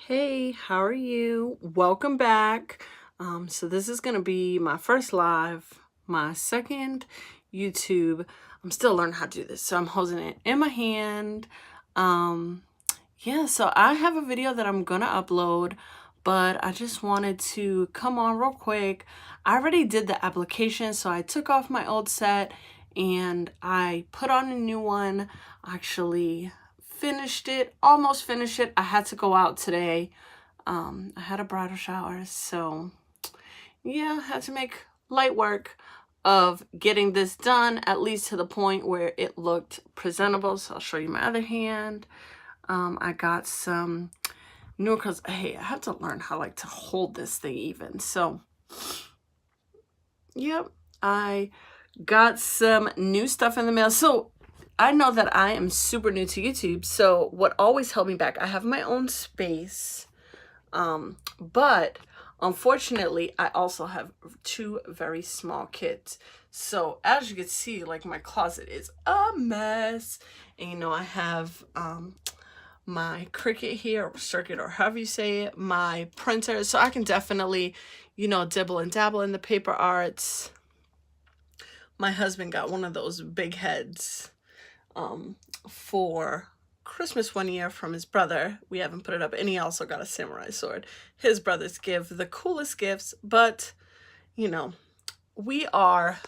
Hey, how are you? Welcome back. So this is gonna be my first live, my second YouTube. I'm still learning how to do this, so I'm holding it in my hand. Yeah, so I have a video that I'm gonna upload, but I just wanted to come on real quick. I already did the application, so I took off my old set and I put on a new one. Actually finished it, almost finished it. I had to go out today. I had a bridal shower, so yeah, had to make light work of getting this done, at least to the point where it looked presentable. So I'll show you my other hand. I got some new, because hey, I have to learn how to hold this thing even. So yep, I got some new stuff in the mail. So I know that I am super new to YouTube, so what always held me back, I have my own space, but unfortunately I also have two very small kids. So as you can see, like, my closet is a mess, and I have my Cricut here, or Circuit, or however you say it, my printer, so I can definitely dibble and dabble in the paper arts. My husband got one of those big heads for Christmas one year from his brother. We haven't put it up, and he also got a samurai sword. His brothers give the coolest gifts, but we are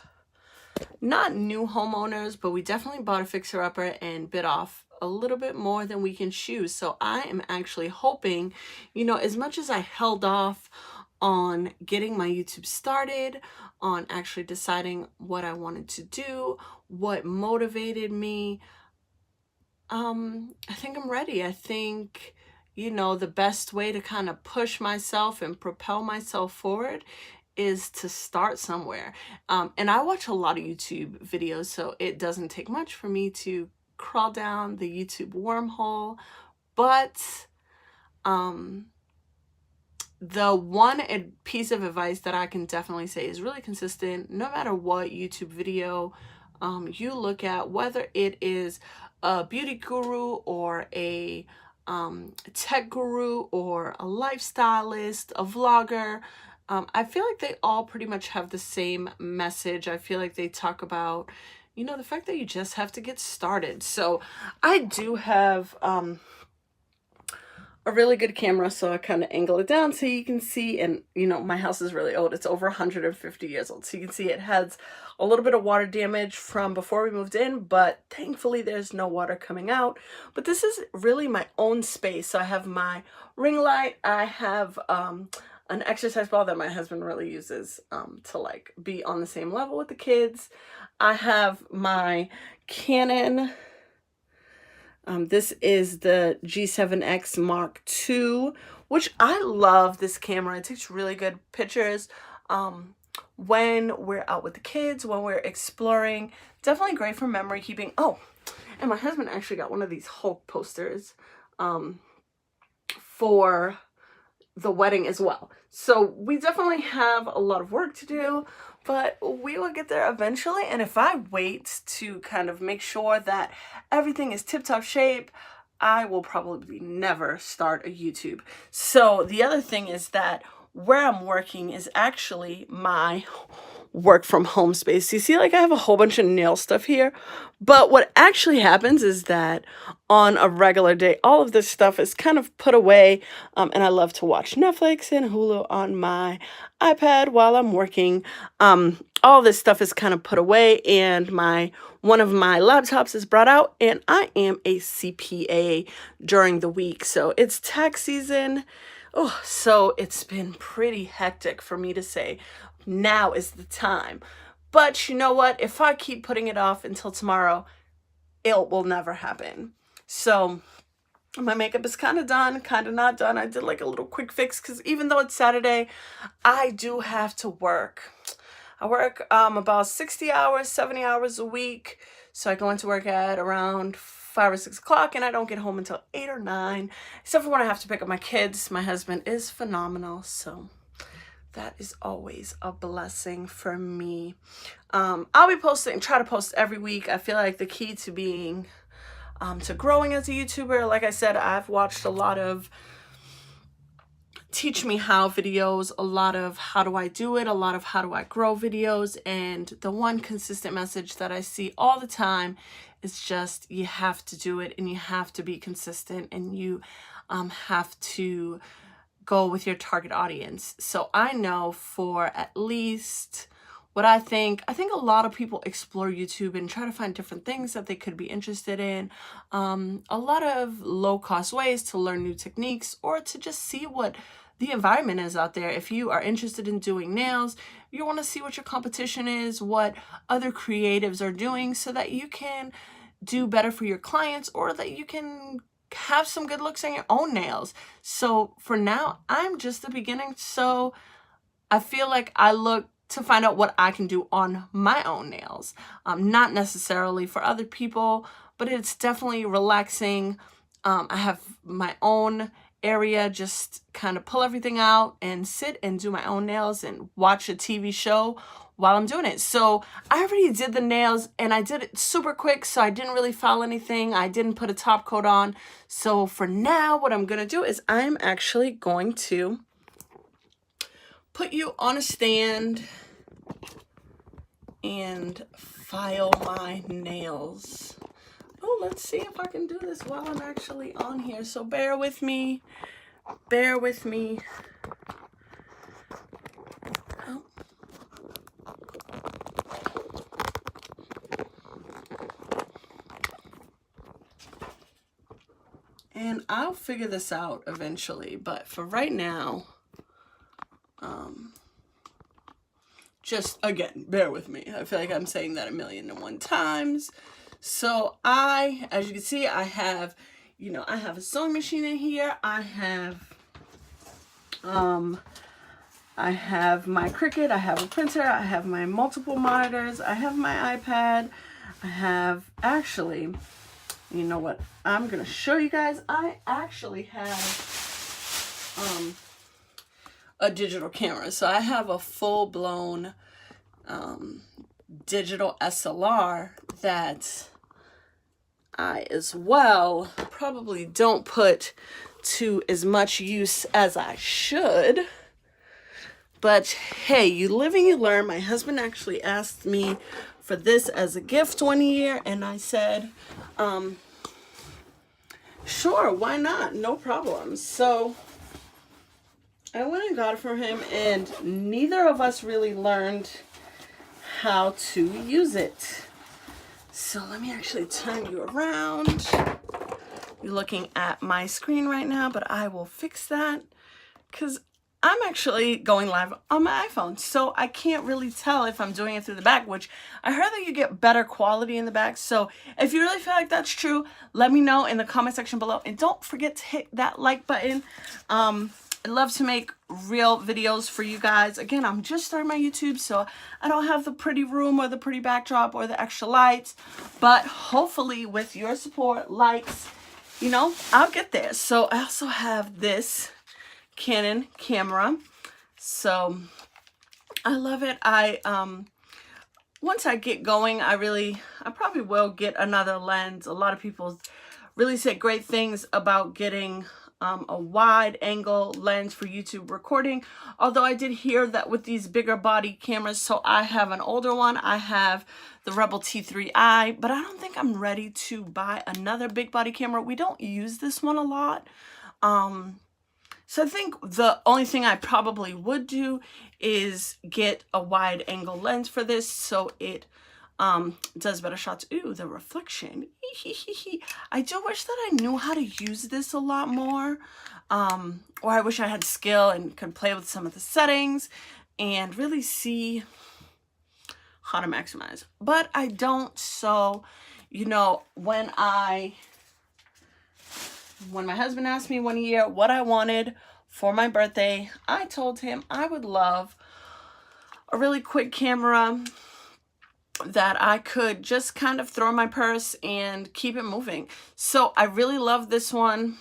not new homeowners, but we definitely bought a fixer-upper and bit off a little bit more than we can chew. So I am actually hoping, as much as I held off on getting my YouTube started, on actually deciding what I wanted to do, what motivated me, I think I'm ready. I think, the best way to kind of push myself and propel myself forward is to start somewhere. And I watch a lot of YouTube videos, so it doesn't take much for me to crawl down the YouTube wormhole. But the one piece of advice that I can definitely say is really consistent, no matter what YouTube video you look at, whether it is a beauty guru or a tech guru or a lifestylist, a vlogger, I feel like they all pretty much have the same message. I feel like they talk about, the fact that you just have to get started. So I do have a really good camera, so I kind of angle it down so you can see. And my house is really old. It's over 150 years old, so you can see it has a little bit of water damage from before we moved in, but thankfully there's no water coming out. But this is really my own space. So I have my ring light, I have an exercise ball that my husband really uses to be on the same level with the kids. I have my Canon, this is the G7X Mark II, which I love this camera. It takes really good pictures when we're out with the kids, when we're exploring. Definitely great for memory keeping. Oh, and my husband actually got one of these Hulk posters for the wedding as well. So we definitely have a lot of work to do, but we will get there eventually. And if I wait to kind of make sure that everything is tip-top shape, I will probably never start a YouTube. So the other thing is that where I'm working is actually my work from home space. You see, I have a whole bunch of nail stuff here, but what actually happens is that on a regular day, all of this stuff is kind of put away, and I love to watch Netflix and Hulu on my iPad while I'm working. All this stuff is kind of put away, and one of my laptops is brought out, and I am a CPA during the week, so it's tax season. Oh, so it's been pretty hectic for me to say, now is the time. But you know what? If I keep putting it off until tomorrow, it will never happen. So my makeup is kind of done, kind of not done. I did a little quick fix because even though it's Saturday, I do have to work. I work about 60 hours, 70 hours a week. So I go into work at around 5 or 6 o'clock, and I don't get home until 8 or 9, except for when I have to pick up my kids. My husband is phenomenal, so that is always a blessing for me. I'll be try to post every week. I feel like the key to being, to growing as a YouTuber, like I said, I've watched a lot of teach me how videos, a lot of how do I do it, a lot of how do I grow videos. And the one consistent message that I see all the time is just you have to do it, and you have to be consistent, and you have to go with your target audience. So I know for at least what I think a lot of people explore YouTube and try to find different things that they could be interested in. A lot of low-cost ways to learn new techniques, or to just see what the environment is out there. If you are interested in doing nails, you want to see what your competition is, what other creatives are doing, so that you can do better for your clients, or that you can have some good looks on your own nails. So for now, I'm just the beginning. So I feel like I look to find out what I can do on my own nails. Not necessarily for other people, but it's definitely relaxing. I have my own area, just kind of pull everything out and sit and do my own nails and watch a TV show while I'm doing it. So I already did the nails, and I did it super quick, so I didn't really file anything. I didn't put a top coat on. So for now, what I'm gonna do is I'm actually going to put you on a stand and file my nails. Oh, let's see if I can do this while I'm actually on here. So bear with me. Bear with me. Oh. And I'll figure this out eventually, but for right now, just again, bear with me. I feel like I'm saying that 1,000,001 times. So as you can see, I have, I have a sewing machine in here. I have my Cricut. I have a printer. I have my multiple monitors. I have my iPad. I have actually, you know what? I'm gonna show you guys. I actually have a digital camera. So I have a full-blown digital SLR that I as well probably don't put to as much use as I should. But hey, you live and you learn. My husband actually asked me for this as a gift one year, and I said, sure, why not? No problem. So I went and got it for him, and neither of us really learned how to use it. So let me actually turn you around. You're looking at my screen right now, but I will fix that because I'm actually going live on my iPhone, so I can't really tell if I'm doing it through the back, which I heard that you get better quality in the back. So if you really feel like that's true, let me know in the comment section below. And don't forget to hit that like button. I love to make real videos for you guys. Again, I'm just starting my YouTube, so I don't have the pretty room or the pretty backdrop or the extra lights. But hopefully with your support, likes, I'll get there. So I also have this Canon camera. So I love it. Once I get going, I probably will get another lens. A lot of people really say great things about getting a wide angle lens for YouTube recording. Although I did hear that with these bigger body cameras, so I have an older one. I have the Rebel T3i, but I don't think I'm ready to buy another big body camera. We don't use this one a lot. So I think the only thing I probably would do is get a wide angle lens for this, so it does better shots. Ooh, the reflection. I do wish that I knew how to use this a lot more. Or I wish I had skill and could play with some of the settings and really see how to maximize. But I don't, so, when my husband asked me one year what I wanted for my birthday, I told him I would love a really quick camera that I could just kind of throw in my purse and keep it moving. So I really love this one.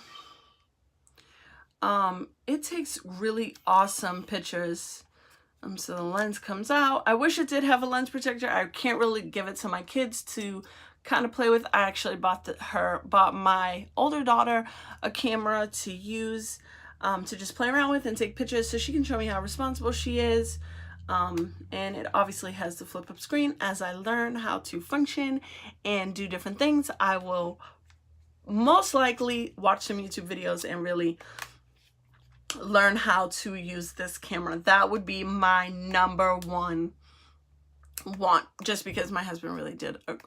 It takes really awesome pictures. So the lens comes out. I wish it did have a lens protector. I can't really give it to my kids to kind of play with. I actually bought my older daughter a camera to use to just play around with and take pictures so she can show me how responsible she is. And it obviously has the flip up screen. As I learn how to function and do different things, I will most likely watch some YouTube videos and really learn how to use this camera. That would be my number one want, just because my husband really did an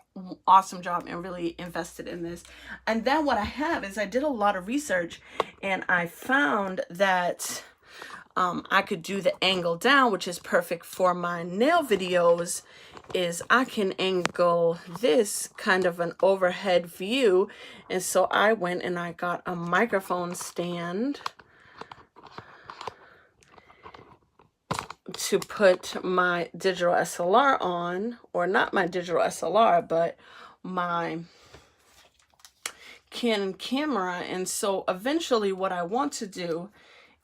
awesome job and really invested in this. And then what I have is I did a lot of research and I found that I could do the angle down, which is perfect for my nail videos. Is I can angle this kind of an overhead view. And so I went and I got a microphone stand to put my digital SLR on, or not my digital SLR, but my Canon camera. And so eventually what I want to do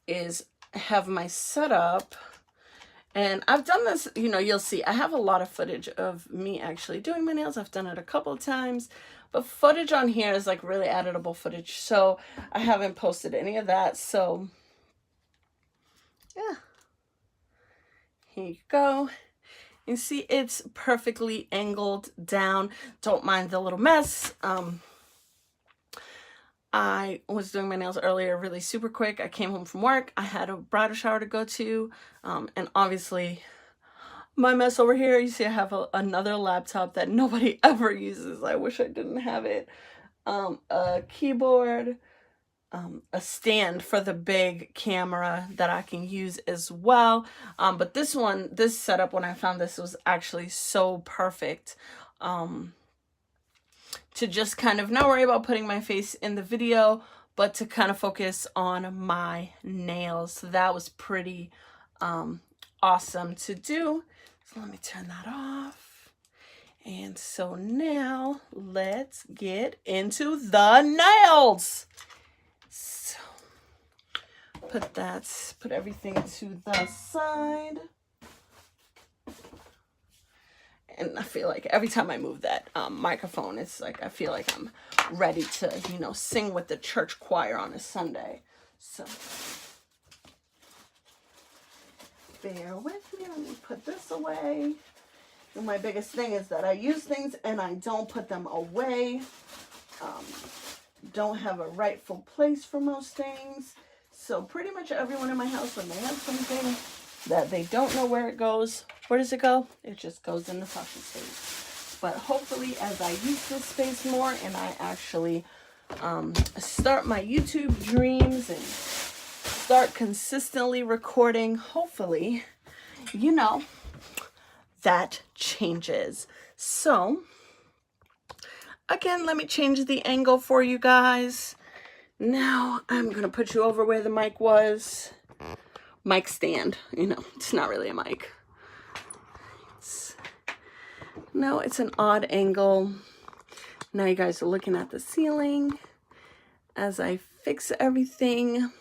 is have my setup, and I've done this, you know, you'll see I have a lot of footage of me actually doing my nails. I've done it a couple of times, but footage on here is like really editable footage, so I haven't posted any of that. So yeah, here you go. You see it's perfectly angled down. Don't mind the little mess. I was doing my nails earlier really super quick. I came home from work. I had a bridal shower to go to. And obviously my mess over here, you see I have another laptop that nobody ever uses. I wish I didn't have it. A keyboard, a stand for the big camera that I can use as well. But this setup, when I found this, was actually so perfect. To just kind of not worry about putting my face in the video, but to kind of focus on my nails. So that was pretty awesome to do. So let me turn that off. And so now let's get into the nails. So put everything to the side. And I feel like every time I move that microphone, it's like I feel like I'm ready to, you know, sing with the church choir on a Sunday. So bear with me. Let me put this away. And my biggest thing is that I use things and I don't put them away. Don't have a rightful place for most things. So pretty much everyone in my house, when they have something that they don't know where it goes, where does it go? It just goes in the fashion space. But hopefully, as I use this space more and I actually start my YouTube dreams and start consistently recording, hopefully, you know, that changes. So again, let me change the angle for you guys. Now I'm gonna put you over where the mic was. Mic stand, you know, it's not really a mic. No, it's an odd angle. Now you guys are looking at the ceiling as I fix everything.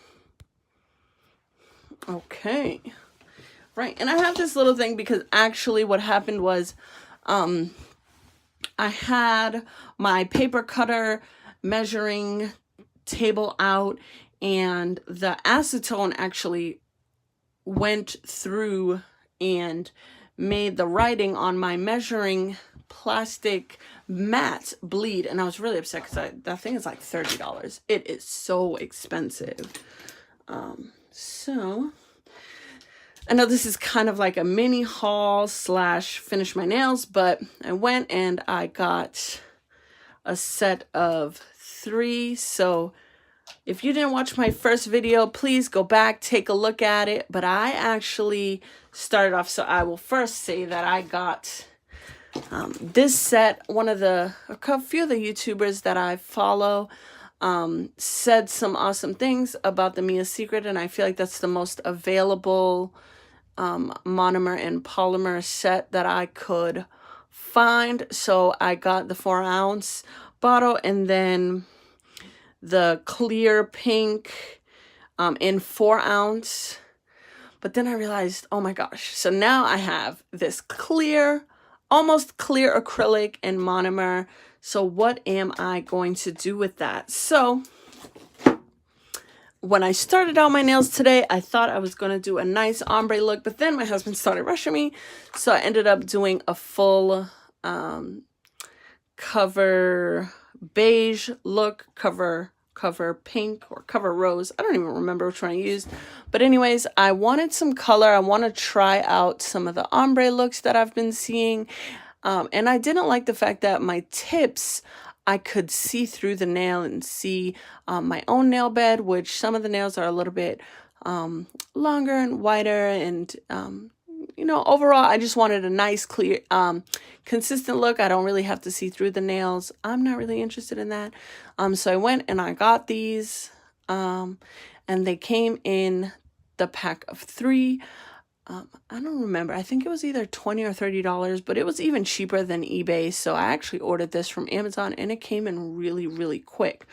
Okay. Right, and I have this little thing because actually what happened was I had my paper cutter measuring table out, and the acetone actually went through and made the writing on my measuring plastic mat bleed, and I was really upset because that thing is like $30. It is so expensive. So I know this is kind of like a mini haul / finish my nails, but I went and I got a set of 3. So if you didn't watch my first video, please go back, take a look at it. But I actually started off, so I will first say that I got this set. A few of the YouTubers that I follow said some awesome things about the Mia Secret, and I feel like that's the most available monomer and polymer set that I could find. So I got the 4-ounce bottle and then the clear pink in 4-ounce. But then I realized, oh my gosh, so now I have this clear, almost clear acrylic and monomer. So what am I going to do with that? So when I started out my nails today, I thought I was going to do a nice ombre look, but then my husband started rushing me. So I ended up doing a full cover beige look, cover pink or cover rose. I don't even remember which one I used. But anyways, I wanted some color. I want to try out some of the ombre looks that I've been seeing. And I didn't like the fact that my tips, I could see through the nail and see my own nail bed, which some of the nails are a little bit longer and wider. And, you know, overall, I just wanted a nice, clear, consistent look. I don't really have to see through the nails. I'm not really interested in that. So I went and I got these, and they came in the pack of 3. I don't remember. I think it was either $20 or $30, but it was even cheaper than eBay. So I actually ordered this from Amazon and it came in really, really quick.